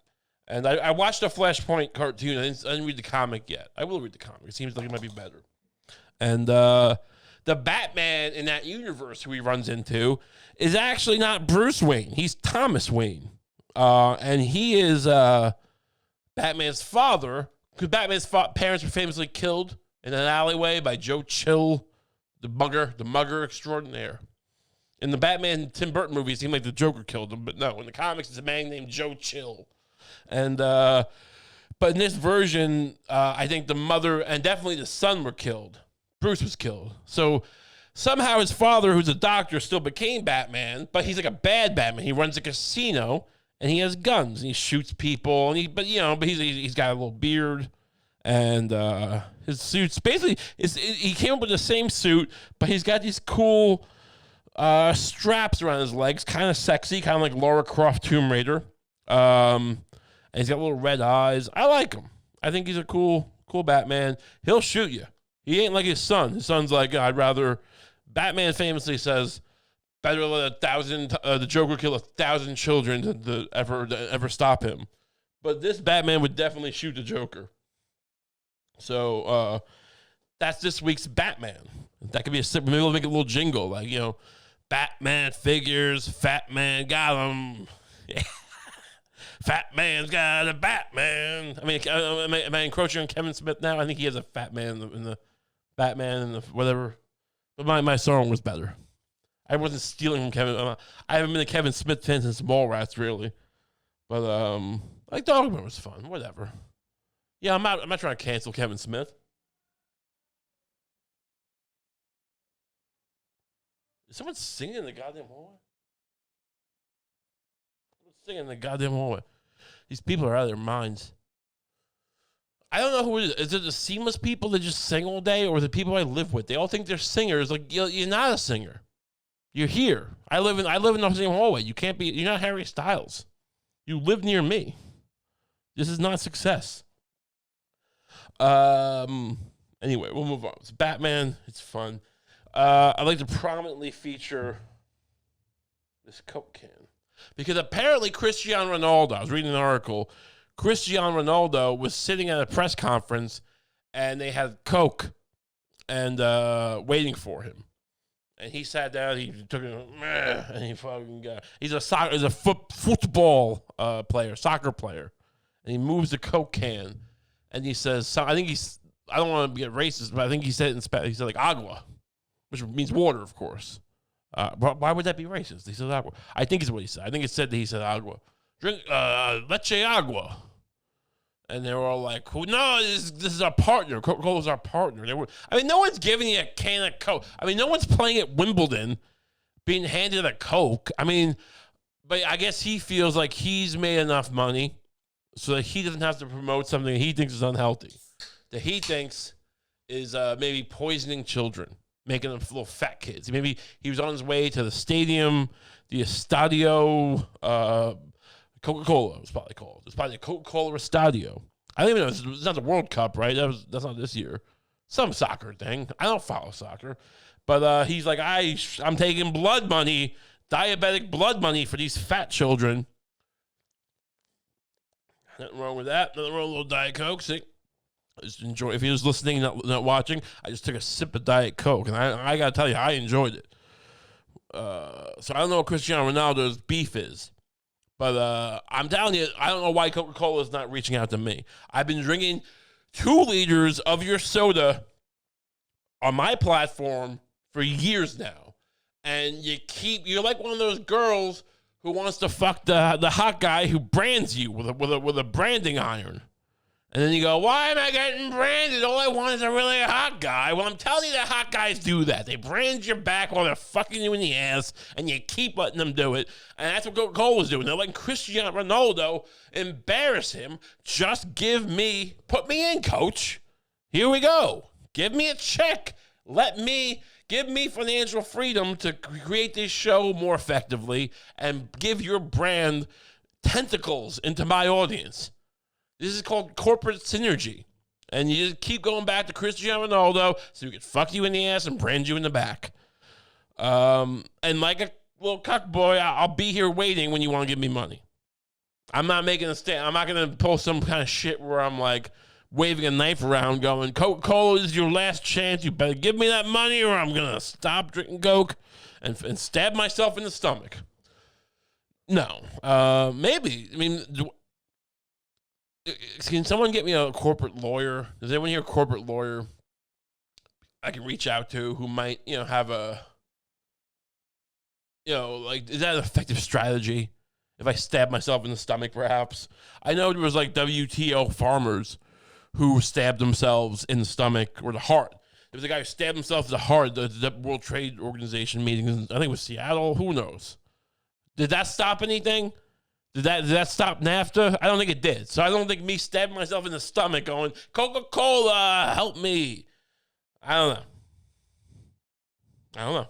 And I watched the Flashpoint cartoon. I didn't read the comic yet. I will read the comic. It seems like it might be better. And the Batman in that universe who he runs into is actually not Bruce Wayne. He's Thomas Wayne. And he is Batman's father, because Batman's parents were famously killed in an alleyway by Joe Chill, the mugger extraordinaire. In the Batman Tim Burton movies, it seemed like the Joker killed him, but no, in the comics, it's a man named Joe Chill. And but in this version, I think the mother and definitely the son were killed. Bruce was killed. So somehow his father, who's a doctor, still became Batman, but he's like a bad Batman. He runs a casino and he has guns and he shoots people. And he's got a little beard, and his suit's basically he came up with the same suit, but he's got these cool straps around his legs, kind of sexy, kind of like Lara Croft Tomb Raider. And he's got little red eyes. I like him. I think he's a cool Batman. He'll shoot you. He ain't like his son. His son's like, I'd rather... Batman famously says, Better to let the Joker kill 1,000 children to ever stop him. But this Batman would definitely shoot the Joker. So that's this week's Batman. That could be maybe we'll make a little jingle, like, Batman figures, Fat Man got him. Yeah. Fat Man's got a Batman. I mean, am I encroaching on Kevin Smith now? I think he has a Fat Man in the Batman and the whatever. But my song was better. I wasn't stealing from Kevin. I haven't been a Kevin Smith fan since Mallrats, really. But like Dogman was fun. Whatever. Yeah, I'm not trying to cancel Kevin Smith. Is someone singing in the goddamn hallway? Someone's singing in the goddamn hallway. These people are out of their minds. I don't know who it is. Is it the Seamless people that just sing all day, or the people I live with? They all think they're singers. Like, you're not a singer. You're here. I live in the same hallway. You can't be. You're not Harry Styles. You live near me. This is not success. Anyway, we'll move on. It's Batman. It's fun. I'd like to prominently feature this Coke can. Because apparently Cristiano Ronaldo, I was reading an article, Cristiano Ronaldo was sitting at a press conference and they had Coke and waiting for him. And he sat down, he took it, and he fucking got, he's a football player, soccer player. And he moves the Coke can and he says, I don't want to get racist, but I think he said it in Spanish, he said like agua, which means water, of course. Why would that be racist? He said agua. I think is what he said. I think it said that he said agua. Drink leche agua. And they were all like, no, this is our partner. Coca-Cola's our partner. No one's giving you a can of Coke. No one's playing at Wimbledon being handed a Coke. But I guess he feels like he's made enough money so that he doesn't have to promote something he thinks is unhealthy, that he thinks is maybe poisoning children, making them little fat kids. Maybe he was on his way to the stadium, the Estadio Coca-Cola, it was probably called. It's probably the Coca-Cola Estadio. I don't even know. It's not the World Cup, right? That's not this year. Some soccer thing. I don't follow soccer. But he's like, I'm taking blood money, diabetic blood money for these fat children. Nothing wrong with that. Nothing wrong with a little Diet Coke. See? Just enjoy. If he was listening, not watching, I just took a sip of Diet Coke, and I got to tell you, I enjoyed it. So I don't know what Cristiano Ronaldo's beef is. But I'm telling you, I don't know why Coca-Cola is not reaching out to me. I've been drinking 2 liters of your soda on my platform for years now. And you're like one of those girls who wants to fuck the hot guy who brands you with a branding iron. And then you go, why am I getting branded? All I want is a really hot guy. Well, I'm telling you that hot guys do that. They brand your back while they're fucking you in the ass, and you keep letting them do it. And that's what Coca-Cola was doing. They're letting Cristiano Ronaldo embarrass him. Just put me in, coach. Here we go. Give me a check. Give me financial freedom to create this show more effectively and give your brand tentacles into my audience. This is called corporate synergy. And you just keep going back to Cristiano Ronaldo so he can fuck you in the ass and brand you in the back. And like a little cuck boy, I'll be here waiting when you want to give me money. I'm not making a stand. I'm not going to pull some kind of shit where I'm like waving a knife around going, Coca-Cola is your last chance. You better give me that money or I'm going to stop drinking Coke and stab myself in the stomach. No. Maybe. Can someone get me a corporate lawyer? Does anyone here a corporate lawyer I can reach out to who might, have a, is that an effective strategy? If I stab myself in the stomach, perhaps. I know there was like WTO farmers who stabbed themselves in the stomach or the heart. There was a guy who stabbed himself in the heart at the World Trade Organization meeting. I think it was Seattle. Who knows? Did that stop anything? Did that stop NAFTA? I don't think it did. So I don't think me stabbing myself in the stomach going, Coca-Cola, help me. I don't know.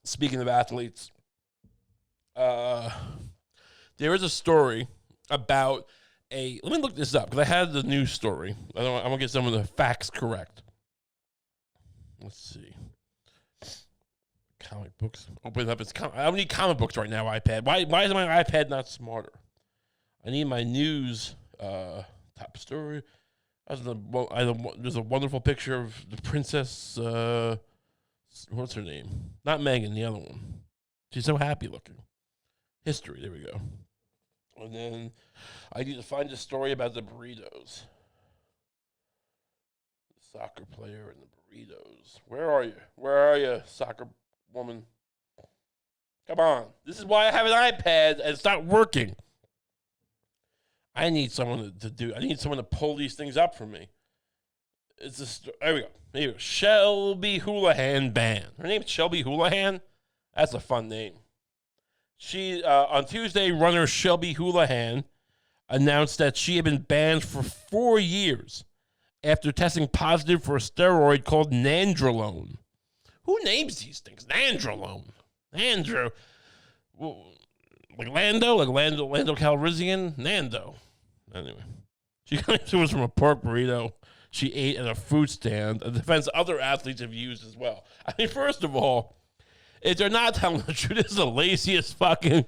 Speaking of athletes, there is a story about let me look this up because I had the news story. I'm going to get some of the facts correct. Let's see. Comic books. Open up. I don't need comic books right now, iPad. Why is my iPad not smarter? I need my news top story. There's a wonderful picture of the princess. What's her name? Not Megan, the other one. She's so happy looking. History. There we go. And then I need to find a story about the burritos. The soccer player and the burritos. Where are you? Where are you, soccer woman? Come on. This is why I have an iPad and it's not working. I need someone to do. I need someone to pull these things up for me. There we go. There we go. Shelby Houlihan band. Her name's Shelby Houlihan. That's a fun name. She on Tuesday, runner Shelby Houlihan announced that she had been banned for 4 years after testing positive for a steroid called nandrolone. Who names these things? Nandrolone. Like Lando Calrissian? Nando. Anyway. She claims it was from a pork burrito she ate at a food stand, a defense other athletes have used as well. I mean, first of all, if they're not telling the truth, this is the laziest fucking...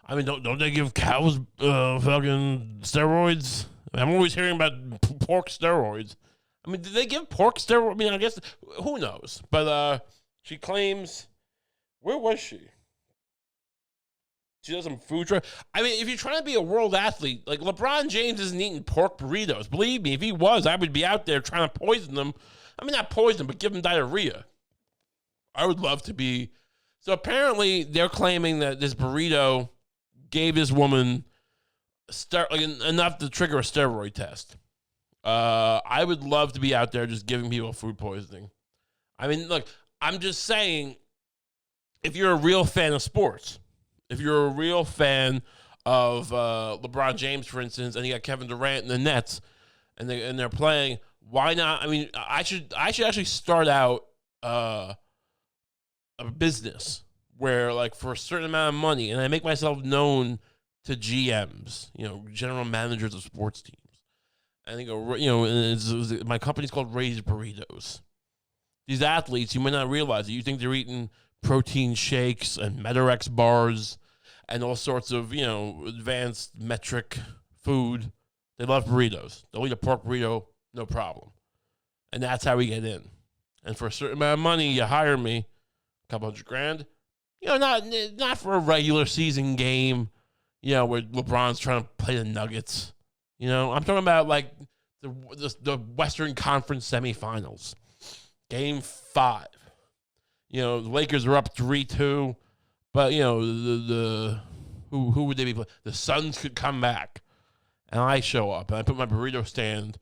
I mean, don't they give cows fucking steroids? I'm always hearing about pork steroids. I mean, did they give pork steroids? I mean, I guess, who knows? But she claims... Where was she? She does some food truck. I mean, if you're trying to be a world athlete, like LeBron James isn't eating pork burritos. Believe me, if he was, I would be out there trying to poison them. I mean, not poison, but give them diarrhea. I would love to be. So apparently, they're claiming that this burrito gave this woman enough to trigger a steroid test. I would love to be out there just giving people food poisoning. I mean, look, I'm just saying, if you're a real fan of sports, if you're a real fan of LeBron James, for instance, and you got Kevin Durant in the Nets, and they're playing, why not? I mean, I should actually start out a business where, like, for a certain amount of money, and I make myself known to GMs, general managers of sports teams, and they go, my company's called Raised Burritos. These athletes, you might not realize it. You think they're eating protein shakes and Metarex bars and all sorts of, advanced metric food. They love burritos. They'll eat a pork burrito, no problem. And that's how we get in. And for a certain amount of money, you hire me, a couple $100,000. Not for a regular season game, where LeBron's trying to play the Nuggets. I'm talking about, like, the Western Conference semifinals. Game 5. The Lakers are up 3-2, but who would they be playing? The Suns could come back, and I show up and I put my burrito stand,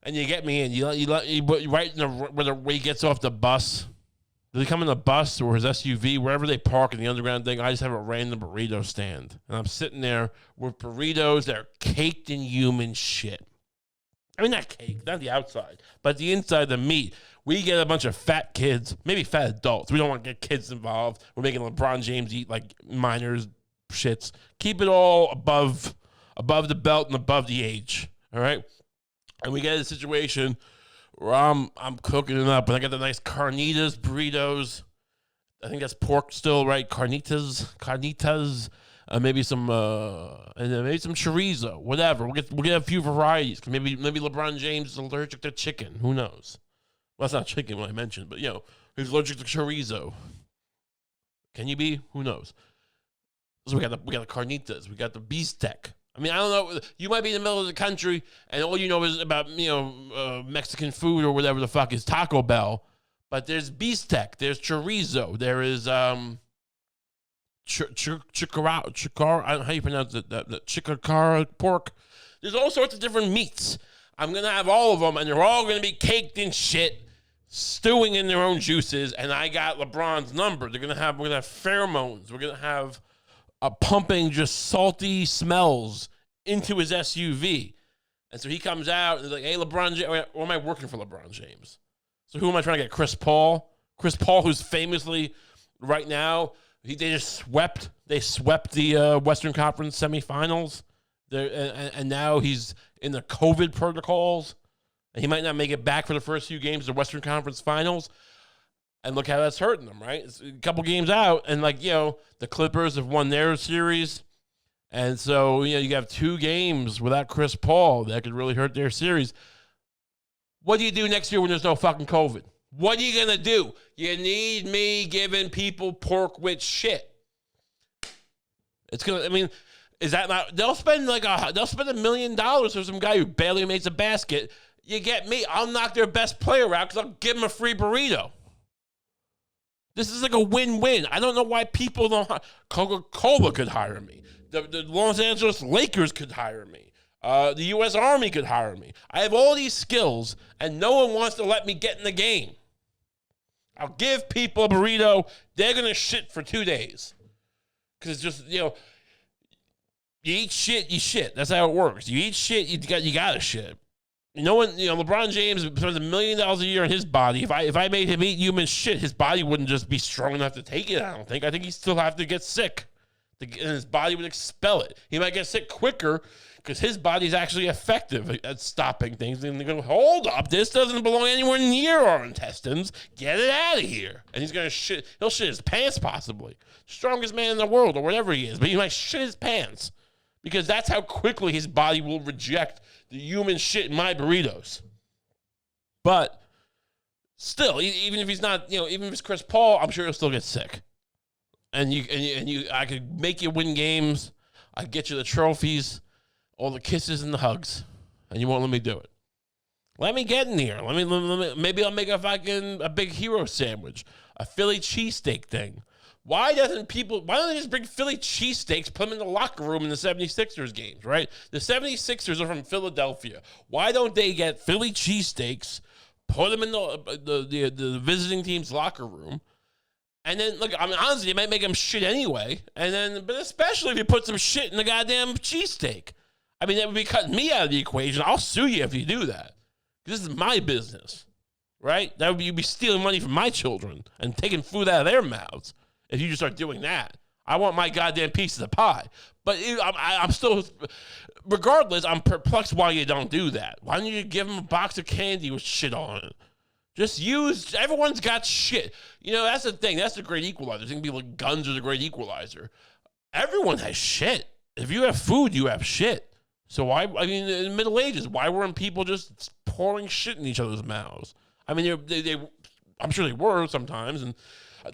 and you get me in. You right in where he gets off the bus. Does he come in the bus or his SUV, wherever they park in the underground thing? I just have a random burrito stand, and I'm sitting there with burritos that are caked in human shit. I mean, not cake, not the outside, but the inside, the meat. We get a bunch of fat kids, maybe fat adults. We don't want to get kids involved. We're making LeBron James eat like minors shits. Keep it all above the belt and above the age, all right? And we get a situation where I'm cooking it up, and I got the nice carnitas burritos. I think that's pork still, right? Carnitas. Maybe some and then maybe some chorizo, whatever. We'll get a few varieties. Maybe LeBron James is allergic to chicken. Who knows? Well, that's not chicken what I mentioned, but he's allergic to chorizo. Can you be? Who knows? So we got the carnitas. We got the bistec. I mean, I don't know. You might be in the middle of the country, and all you know is about Mexican food or whatever the fuck is Taco Bell. But there's bistec. There's chorizo. There is chicara, I don't know how you pronounce it, the chicara pork. There's all sorts of different meats. I'm going to have all of them, and they're all going to be caked in shit, stewing in their own juices, and I got LeBron's number. We're going to have pheromones. We're going to have pumping just salty smells into his SUV. And so he comes out, and he's like, hey, LeBron James, or am I working for LeBron James? So who am I trying to get? Chris Paul? Chris Paul, who's famously, right now, they swept the Western Conference semifinals, and now he's in the COVID protocols, and he might not make it back for the first few games of the Western Conference Finals. And look how that's hurting them, right? It's a couple games out, and the Clippers have won their series. And so, you have 2 games without Chris Paul that could really hurt their series. What do you do next year when there's no fucking COVID? What are you going to do? You need me giving people pork with shit. It's going to, is that not, they'll spend $1 million for some guy who barely makes a basket. You get me? I'll knock their best player out because I'll give him a free burrito. This is like a win-win. I don't know why people don't. Coca-Cola could hire me. The Los Angeles Lakers could hire me. The U.S. Army could hire me. I have all these skills, and no one wants to let me get in the game. I'll give people a burrito. They're going to shit for 2 days. Because it's just, you eat shit, you shit. That's how it works. You eat shit, you got to shit. LeBron James spends $1 million a year on his body. If I made him eat human shit, his body wouldn't just be strong enough to take it, I don't think. I think he'd still have to get sick. And his body would expel it. He might get sick quicker because his body's actually effective at stopping things. And they're going, hold up, this doesn't belong anywhere near our intestines. Get it out of here. And he's going to shit. He'll shit his pants possibly. Strongest man in the world or whatever he is. But he might shit his pants because that's how quickly his body will reject the human shit in my burritos. But still, even if he's not, even if it's Chris Paul, I'm sure he'll still get sick. And I could make you win games. I could get you the trophies, all the kisses and the hugs, and you won't let me do it. Let me get in here. Maybe I'll make a big hero sandwich, a Philly cheesesteak thing. Why don't they just bring Philly cheesesteaks, put them in the locker room in the 76ers games, right? The 76ers are from Philadelphia. Why don't they get Philly cheesesteaks, put them in the visiting team's locker room, and then, look, honestly, you might make them shit anyway, but especially if you put some shit in the goddamn cheesesteak. That would be cutting me out of the equation. I'll sue you if you do that. This is my business, right? You'd be stealing money from my children and taking food out of their mouths. If you just start doing that, I want my goddamn piece of the pie. But I'm still, regardless, I'm perplexed why you don't do that. Why don't you give them a box of candy with shit on it? Just everyone's got shit. That's the thing. That's the great equalizer. I think people like guns are the great equalizer. Everyone has shit. If you have food, you have shit. So in the Middle Ages, why weren't people just pouring shit in each other's mouths? I'm sure they were sometimes, and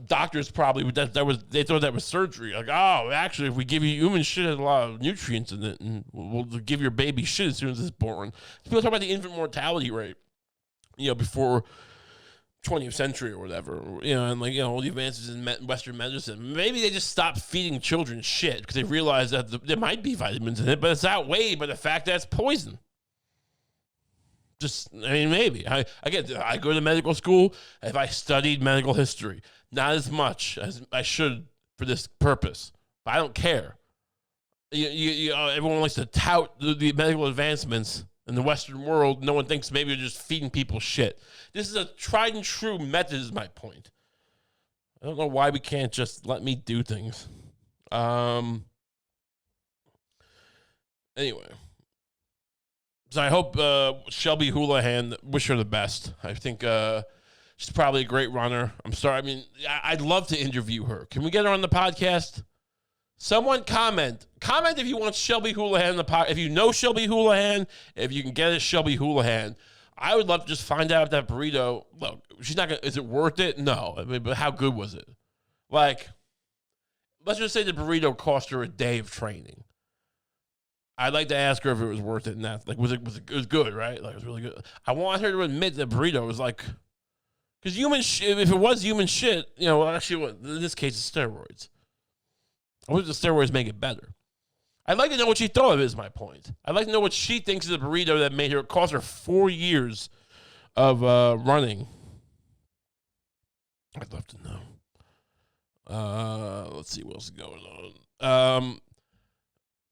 doctors probably they thought that was surgery. Like, oh, actually, if we give you human shit, it has a lot of nutrients in it, and we'll give your baby shit as soon as it's born. People talk about the infant mortality rate, before 20th century or whatever, and all the advances in Western medicine. Maybe they just stopped feeding children shit because they realized that there might be vitamins in it, but it's outweighed by the fact that it's poison. Maybe. I go to medical school. If I studied medical history, not as much as I should for this purpose, but I don't care. Everyone likes to tout the medical advancements in the Western world. No one thinks maybe you're just feeding people shit. This is a tried and true method, is my point. I don't know why we can't just let me do things. Anyway. So I hope Shelby Houlihan, wish her the best. I think she's probably a great runner. I'm sorry. I'd love to interview her. Can we get her on the podcast? Someone comment. Comment if you want Shelby Houlihan in the podcast. If you know Shelby Houlihan, if you can get a Shelby Houlihan, I would love to just find out if that burrito, look, she's not going to, is it worth it? No. But how good was it? Let's just say the burrito cost her a day of training. I'd like to ask her if it was worth it. And that, it was good, right? It was really good. I want her to admit that burrito was because human shit, if it was human shit, actually, in this case, it's steroids. I wish the steroids make it better. I'd like to know what she thought of it, is my point. I'd like to know what she thinks of the burrito that cost her 4 years of running. I'd love to know. Let's see what else is going on.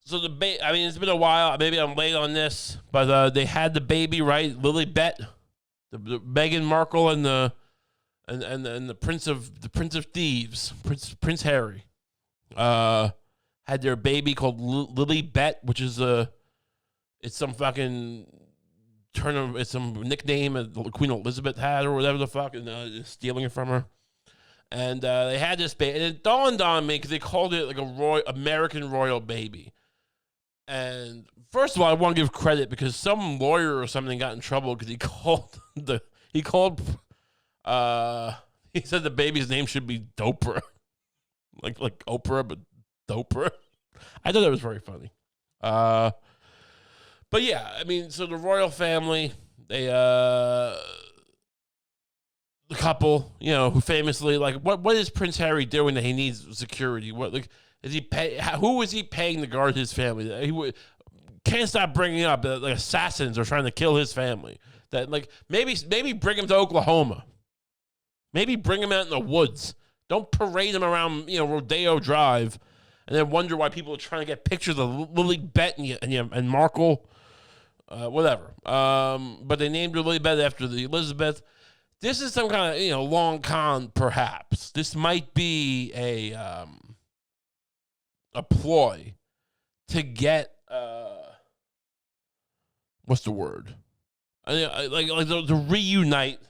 So it's been a while. Maybe I'm late on this, but they had the baby, right? Lilibet, the Meghan Markle and the Prince of Thieves, Prince Harry, had their baby called Lilibet, which is it's some fucking it's some nickname that Queen Elizabeth had or whatever the fuck, and stealing it from her. And they had this baby, and it dawned on me because they called it like a American royal baby. And first of all, I want to give credit because some lawyer or something got in trouble because he said the baby's name should be Dopra, like Oprah, but Dopra. I thought that was very funny. But yeah, I mean, so the royal family, they the couple, who famously, like, what is Prince Harry doing that he needs security? What, like, who is he paying to guard his family? He can't stop bringing up that, like, assassins are trying to kill his family. That, like, maybe bring him to Oklahoma. Maybe bring him out in the woods. Don't parade him around, Rodeo Drive, and then wonder why people are trying to get pictures of Lilibet and Markle, whatever. But they named her Lilibet after the Elizabeth. This is some kind of, long con, perhaps. This might be a ploy to get, what's the word? To reunite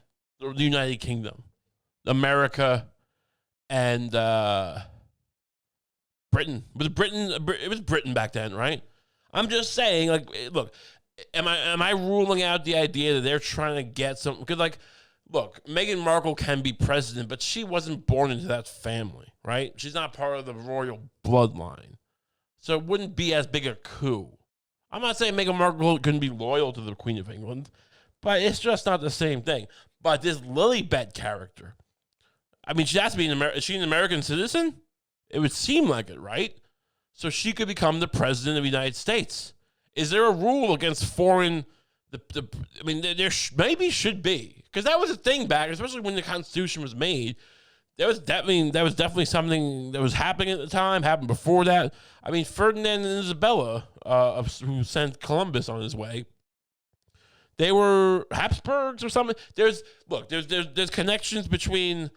the United Kingdom, America, and Britain. It was Britain back then, right? I'm just saying, like, look, am I ruling out the idea that they're trying to get some? Because, like, look, Meghan Markle can be president, but she wasn't born into that family, right? She's not part of the royal bloodline. So it wouldn't be as big a coup. I'm not saying Meghan Markle couldn't be loyal to the Queen of England, but it's just not the same thing. But this Lilibet character, I mean, she has to be is she an American citizen? It would seem like it, right? So she could become the president of the United States. Is there a rule against foreign? I mean, there maybe should be, because that was a thing back, especially when the Constitution was made. That was definitely something that was happening at the time. Happened before that. I mean, Ferdinand and Isabella, who sent Columbus on his way, they were Habsburgs or something. There's connections between.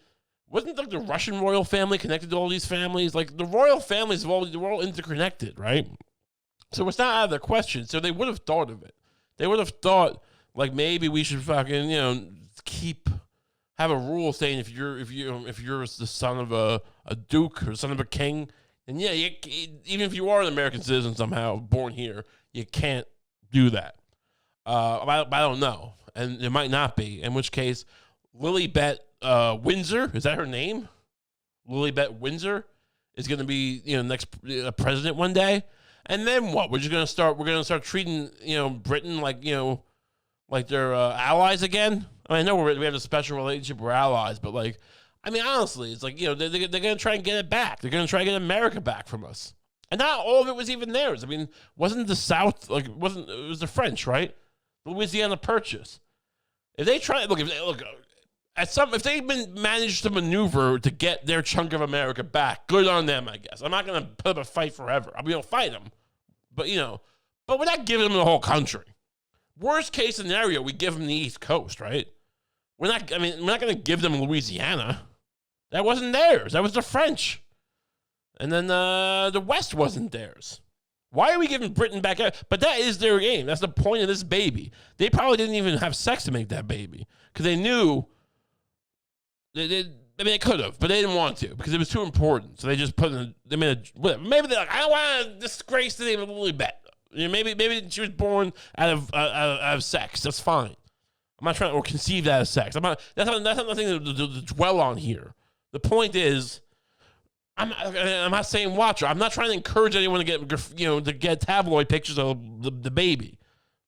Wasn't like the Russian royal family connected to all these families? Like, the royal families were all interconnected, right? So it's not out of the question. So they would have thought of it. They would have thought, like, maybe we should fucking, have a rule saying if you're the son of a duke or son of a king, then yeah, even if you are an American citizen somehow born here, you can't do that. I don't know, and it might not be. In which case, Lilibet Windsor, is that her name? Lilibet Windsor is going to be next president one day, and then what? We're going to start treating Britain like they're allies again. I mean, I know we have a special relationship, we're allies, but, like, I mean, honestly, it's like, they're going to try and get it back. They're going to try and get America back from us, and not all of it was even theirs. I mean, wasn't the South it was the French, right? The Louisiana Purchase. If they try, if they've managed to maneuver to get their chunk of America back, good on them, I guess. I'm not going to put up a fight forever. I'm going to fight them, but we're not giving them the whole country. Worst case scenario, we give them the East Coast, right? We're not going to give them Louisiana. That wasn't theirs. That was the French. And then the West wasn't theirs. Why are we giving Britain back? But that is their game. That's the point of this baby. They probably didn't even have sex to make that baby because they knew they could have, but they didn't want to because it was too important. So they just maybe they're like, I don't want to disgrace the name of Lilibet. Maybe she was born out of sex. That's fine. I'm not trying to, or conceived out of sex. That's not nothing to dwell on here. The point is, I'm not saying watch her. I'm not trying to encourage anyone to get tabloid pictures of the baby.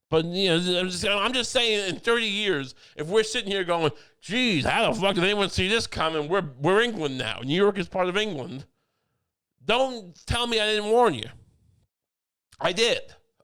But I'm just saying, in 30 years, if we're sitting here going, "Geez, how the fuck did anyone see this coming?" We're England now. New York is part of England. Don't tell me I didn't warn you. I did.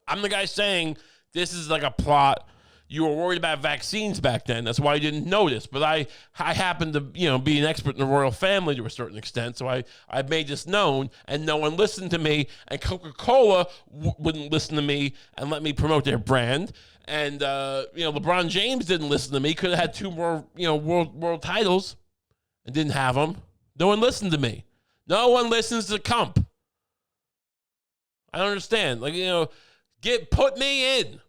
I'm the guy saying this is like a plot. You were worried about vaccines back then. That's why you didn't notice. But I happen to, be an expert in the royal family to a certain extent. So I made this known, and no one listened to me. And Coca-Cola wouldn't listen to me and let me promote their brand. And, LeBron James didn't listen to me. Could have had 2 more, world titles and didn't have them. No one listened to me. No one listens to Kump. I don't understand. Put me in.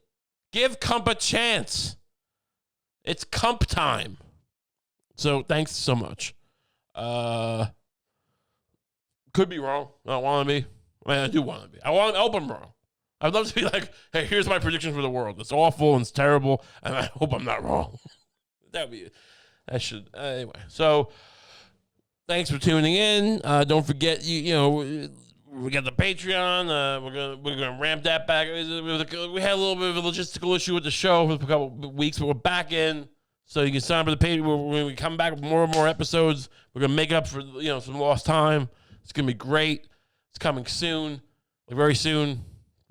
Give Kump a chance. It's Kump time. So thanks so much. Could be wrong. I don't want to be. I mean, I do want to be. I hope I'm wrong. I'd love to be like, hey, here's my prediction for the world. It's awful and it's terrible, and I hope I'm not wrong. That should anyway. So, thanks for tuning in. Don't forget, we got the Patreon. We're gonna ramp that back. We had a little bit of a logistical issue with the show for a couple of weeks, but we're back in. So you can sign up for the Patreon. When we come back with more and more episodes, we're gonna make up for some lost time. It's gonna be great. It's coming soon, like very soon.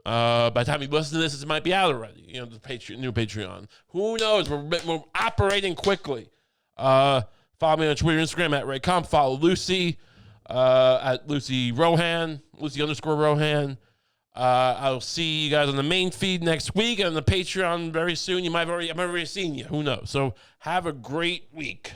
By the time you listen to this, it might be out already. The new Patreon. Who knows? We're operating quickly. Follow me on Twitter and Instagram at Kump. Follow Lucy at Lucy Rohan, Lucy_Rohan. I'll see you guys on the main feed next week and on the Patreon very soon. I've already seen you. Who knows? So have a great week.